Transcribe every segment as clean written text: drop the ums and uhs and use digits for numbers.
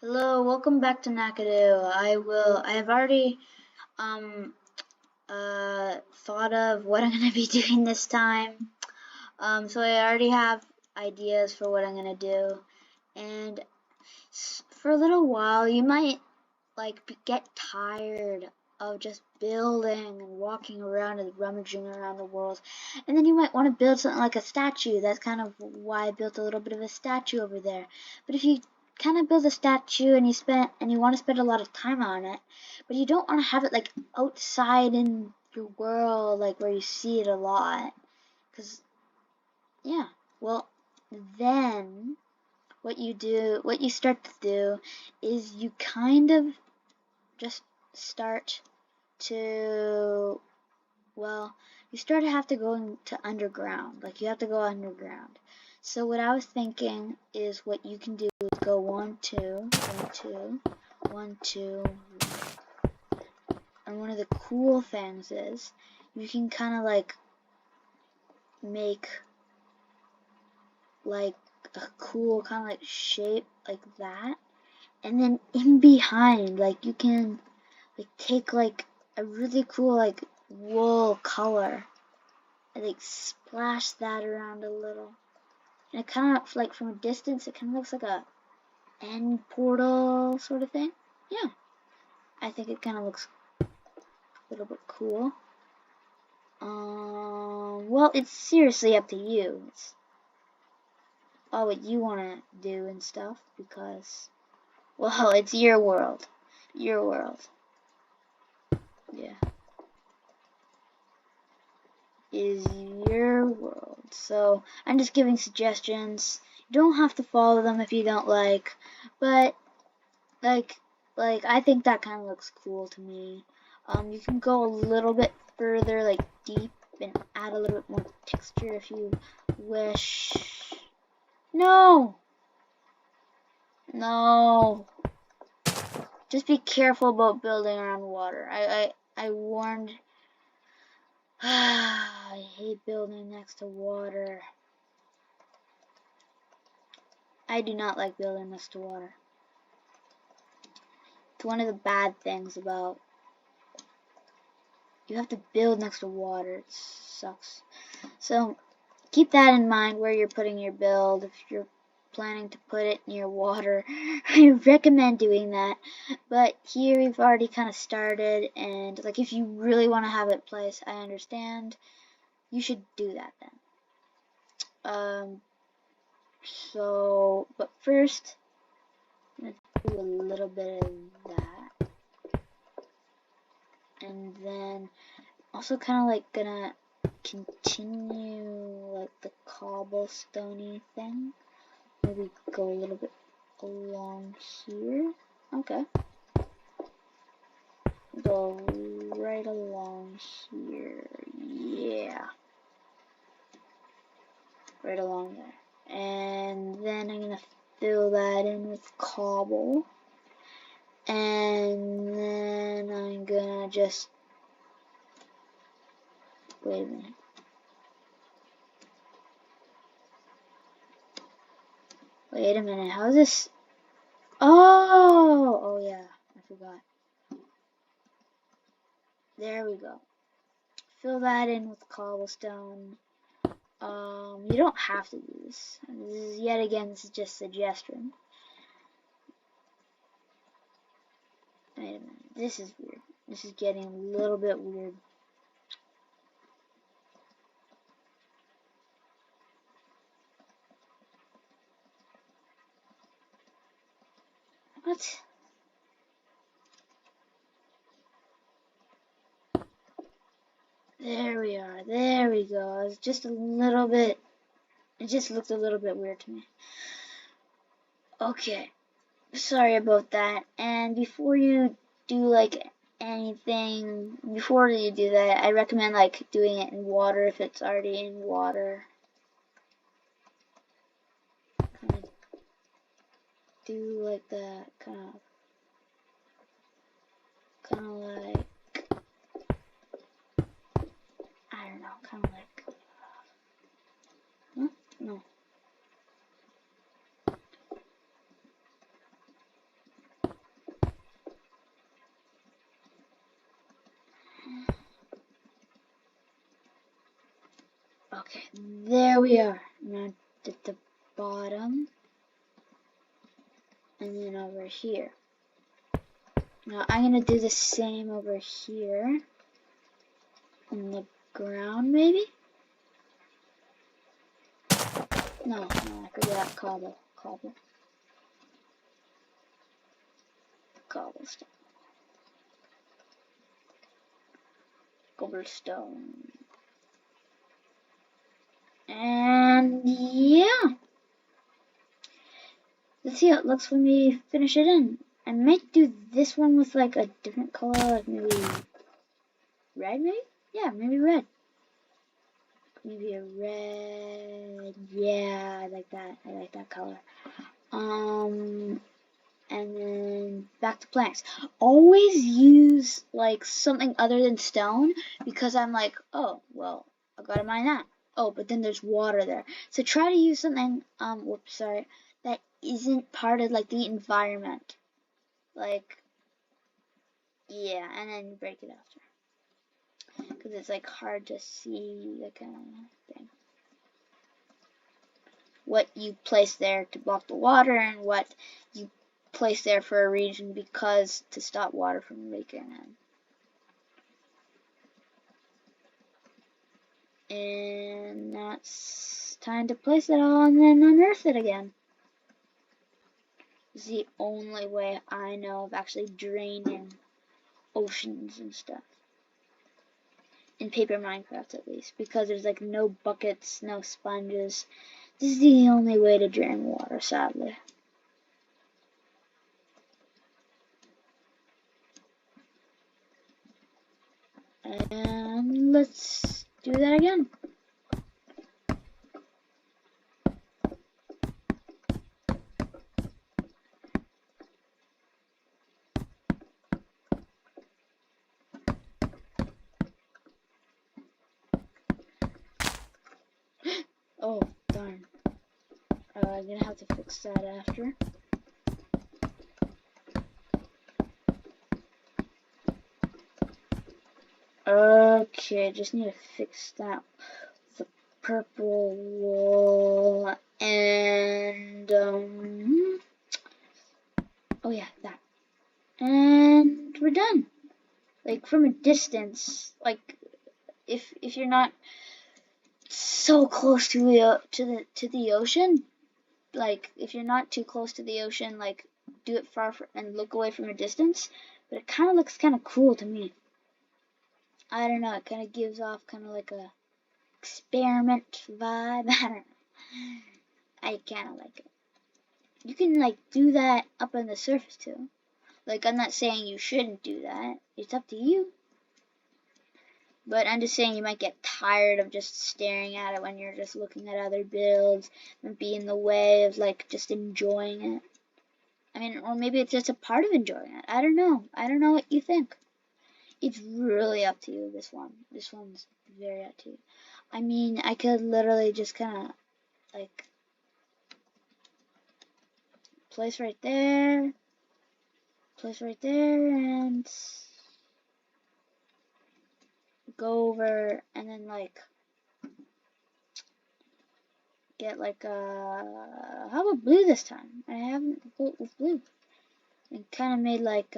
Hello, welcome back to Nakadu. I have already um thought of what I'm gonna be doing this time. So I already have ideas for what I'm gonna do, and for a little while you might get tired of just building and walking around and rummaging around the world, and then you might want to build something like a statue. That's kind of why I built a little bit of a statue over there. But if you kind of build a statue and you want to spend a lot of time on it, but you don't want to have it like outside in your world, like where you see it a lot, because yeah, well, then what you start to do is you kind of just start to, well, you start to have to go into underground. Like you have to go underground. So what I was thinking is what you can do is go 1, 2, 1, 2, 1, 2. And one of the cool things is you can kind of like make like a cool kind of like shape like that. And then in behind, like you can like take like a really cool like wool color and like splash that around a little. And it kind of like from a distance, it kind of looks like a end portal sort of thing. Yeah, I think it kind of looks a little bit cool. Well, it's seriously up to you. It's all what you want to do and stuff because, well, it's your world. Your world. Yeah. Is your world. So I'm just giving suggestions. You don't have to follow them if you don't like, but like I think that kind of looks cool to me. You can go a little bit further, like deep, and add a little bit more texture if you wish. No, no. Just be careful about building around water. I warned. I hate building next to water. I do not like building next to water. It's one of the bad things about you have to build next to water. It sucks. So keep that in mind where you're putting your build. If you're planning to put it near water, I recommend doing that. But here we've already kind of started, and like if you really want to have it placed, I understand. You should do that then. So, but first, I'm gonna do a little bit of that, and then also kind of like gonna continue like the cobblestoney thing. Maybe go a little bit along here. Okay. Go right along here. Yeah. Right along there. And then I'm gonna fill that in with cobble. And then I'm gonna just wait a minute. Wait a minute, how's this? Oh yeah, I forgot. There we go. Fill that in with cobblestone. You don't have to do this. This is yet again, this is just suggestion. Wait a minute, this is weird. This is getting a little bit weird. What? There we are. There we go. It's just a little bit. It just looked a little bit weird to me. Okay. Sorry about that. And before you do like anything, before you do that, I recommend like doing it in water if it's already in water. Kind of do like that. Kind of like. I don't know, kind of like, huh? No. Okay, there we are. Now at the bottom, and then over here. Now I'm gonna do the same over here on the ground, maybe. No, I forgot cobblestone. And yeah, let's see how it looks when we finish it in. I might do this one with like a different color, like maybe red, maybe? Yeah, maybe red. Maybe a red. Yeah, I like that. I like that color. And then back to planks. Always use like something other than stone, because I'm like, oh, well, I gotta mine that. Oh, but then there's water there. So try to use something, whoops, sorry, that isn't part of like the environment. Like, yeah, and then you break it after. Because it's like hard to see the kind of thing. What you place there to block the water, and what you place there for a reason, because to stop water from leaking in. And that's time to place it all and then unearth it again. This is the only way I know of actually draining oceans and stuff. In Paper Minecraft, at least, because there's like no buckets, no sponges. This is the only way to drain water, sadly. And let's do that again. Oh, darn. I'm gonna have to fix that after. Okay, just need to fix that. The purple wool and oh yeah, that. And we're done. Like from a distance, like if you're not so close to the ocean, like if you're not too close to the ocean, like do it far and look away from a distance. But it kind of looks kind of cool to me. I don't know, it kind of gives off kind of like a experiment vibe. I don't know. I kind of like it. You can like do that up on the surface too. Like, I'm not saying you shouldn't do that. It's up to you. But I'm just saying you might get tired of just staring at it when you're just looking at other builds and be in the way of like just enjoying it. I mean, or maybe it's just a part of enjoying it. I don't know. I don't know what you think. It's really up to you, this one. This one's very up to you. I mean, I could literally just kind of like place right there, and go over and then like get like how about blue this time? I haven't built with blue. And kind of made like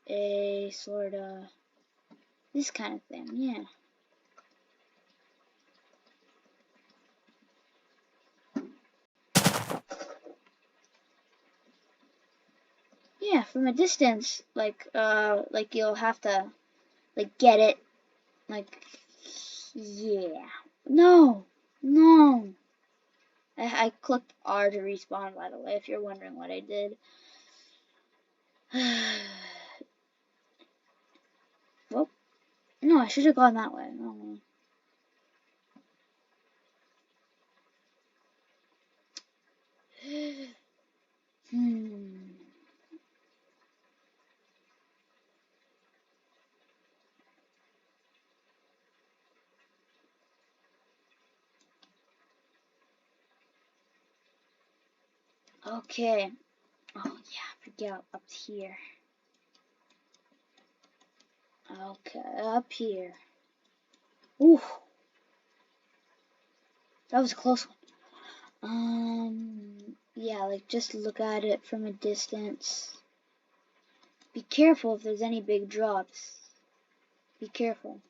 a sort of this kind of thing, yeah. Yeah, from a distance, like you'll have to like get it, like, yeah. No, I clicked R to respawn, by the way, if you're wondering what I did. Well, no, I should have gone that way. No. Okay. Oh yeah, forget up here. Okay, up here. Ooh, that was a close one. Yeah, like just look at it from a distance. Be careful if there's any big drops. Be careful.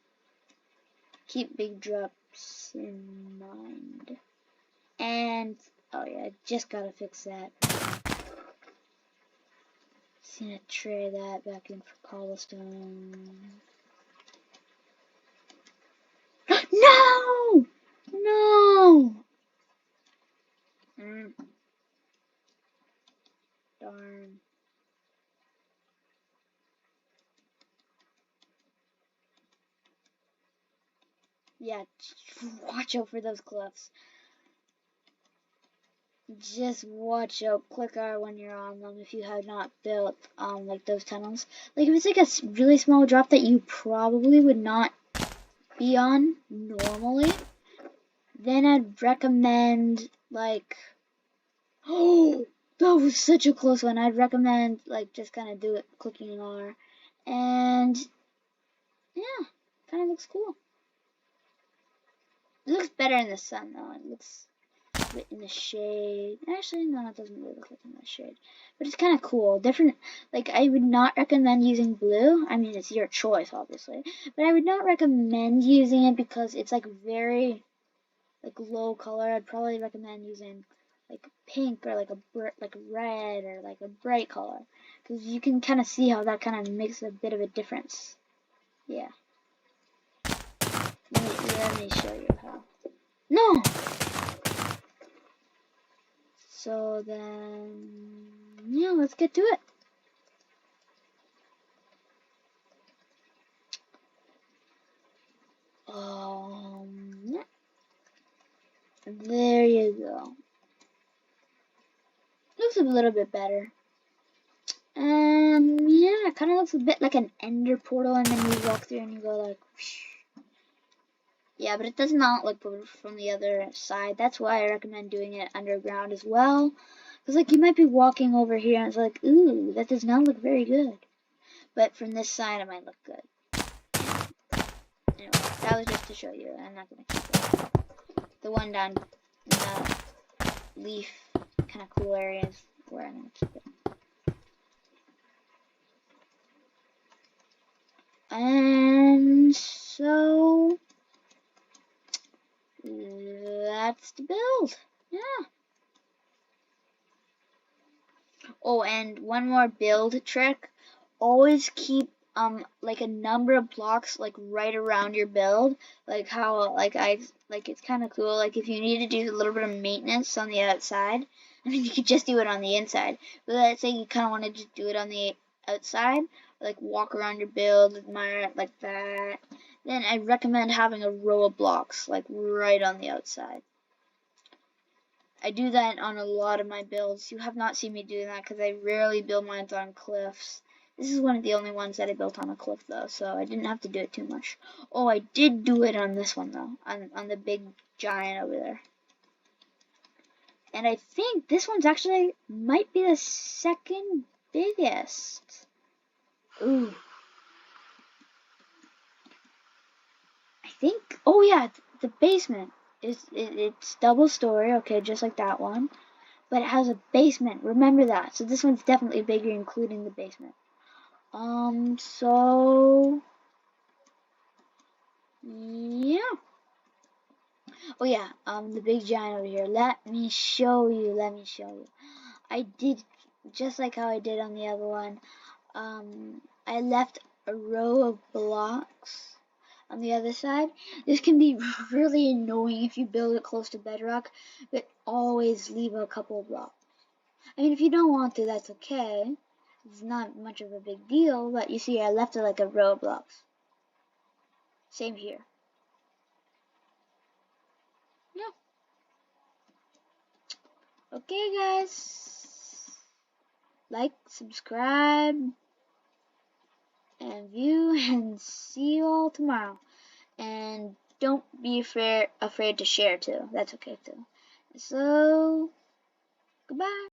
Keep big drops in mind. And, oh yeah, just gotta fix that. Just gonna tray that back in for cobblestone. No! No! Darn. Yeah, watch out for those cliffs. Just watch out. Click R when you're on them if you have not built like those tunnels. Like if it's like a really small drop that you probably would not be on normally, then I'd recommend like, oh, that was such a close one. I'd recommend like just kind of do it clicking R, and yeah, kind of looks cool. It looks better in the sun though. It looks a bit in the shade. Actually, no, it doesn't really look like in the shade, but it's kind of cool. Different. Like I would not recommend using blue. I mean, it's your choice, obviously, but I would not recommend using it because it's like very like low color. I'd probably recommend using like pink or like a red or like a bright color because you can kind of see how that kind of makes a bit of a difference. Yeah. Let me show you how. No. So then, yeah, let's get to it. Yeah. There you go. Looks a little bit better. Yeah, it kind of looks a bit like an ender portal, and then you walk through and you go like, whoosh. Yeah, but it does not look good from the other side. That's why I recommend doing it underground as well. Because, like, you might be walking over here and it's like, ooh, that does not look very good. But from this side, it might look good. Anyway, that was just to show you. I'm not going to keep it. The one down in the leaf kind of cool areas where I'm going to keep it. And so that's the build. Yeah. Oh, and one more build trick. Always keep like a number of blocks like right around your build. Like how like it's kind of cool. Like if you need to do a little bit of maintenance on the outside, I mean you could just do it on the inside. But let's say you kind of want to just do it on the outside, like walk around your build, admire it like that. Then I recommend having a row of blocks like right on the outside. I do that on a lot of my builds. You have not seen me do that because I rarely build mine on cliffs. This is one of the only ones that I built on a cliff though, so I didn't have to do it too much. Oh, I did do it on this one though, on the big giant over there. And I think this one's actually might be the second biggest. Ooh. I think, oh yeah, the basement. It's double story, okay, just like that one. But it has a basement. Remember that. So this one's definitely bigger, including the basement. So yeah. Oh yeah. The big giant over here. Let me show you. Let me show you. I did just like how I did on the other one. I left a row of blocks on the other side. This can be really annoying if you build it close to bedrock, but always leave a couple of blocks. I mean, if you don't want to, that's okay. It's not much of a big deal, but you see I left it like a row of blocks. Same here. Yeah. Okay, guys. Like, subscribe, and view, and see you all tomorrow. And don't be afraid to share too. That's okay too. So, goodbye.